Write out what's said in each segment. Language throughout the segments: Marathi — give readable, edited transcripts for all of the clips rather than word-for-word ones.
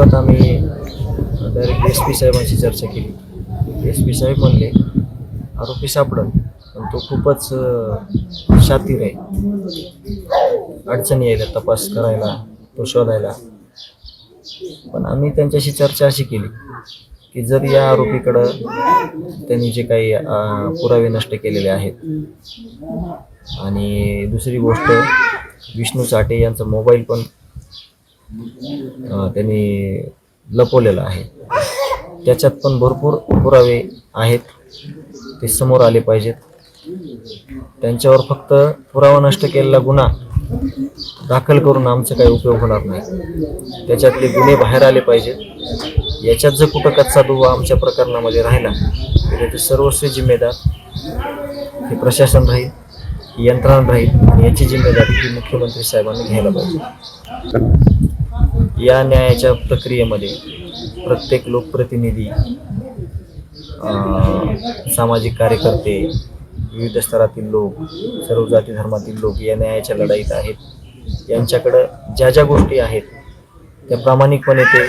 संदर्भात आम्ही डायरेक्ट SP साहेबांशी चर्चा केली. SP साहेब म्हणले आरोपी सापडल, पण तो खूपच शातीर आहे, अडचणी यायला तपास करायला, तो शोधायला. पण आम्ही त्यांच्याशी चर्चा अशी केली की जर या आरोपीकडं त्यांनी जे काही पुरावे नष्ट केलेले आहेत, आणि दुसरी गोष्ट विष्णू चाटे यांचा मोबाईल पण त्यांनी लपवलेला आहे, त्याच्यात पण भरपूर पुरावे आहेत, ते समोर आले पाहिजेत. त्यांच्यावर फक्त पुरावा नष्ट केलेला गुन्हा दाखल करून आमचा काही उपयोग होणार नाही, त्याच्यातले गुन्हे बाहेर आले पाहिजेत. याच्यात जर कुठं कच्चा दुवा आमच्या प्रकरणामध्ये राहिला तर त्याचे सर्वस्वी जिम्मेदार हे प्रशासन राहील, ही यंत्रणा राहील, आणि याची जिम्मेदारी ही मुख्यमंत्री साहेबांनी घ्यायला पाहिजे. या न्यायाच्या प्रक्रियेमध्ये प्रत्येक लोकप्रतिनिधी, सामाजिक कार्यकर्ते, विविध स्तरातील लोक, सर्व जाती धर्मातील लोक या न्यायाच्या लढाईत आहेत. यांच्याकडं ज्या ज्या गोष्टी आहेत त्या प्रामाणिकपणे ते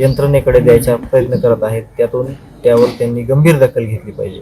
यंत्रणेकडे द्यायचा प्रयत्न करत आहेत. त्यावर त्यांनी गंभीर दखल घेतली पाहिजे.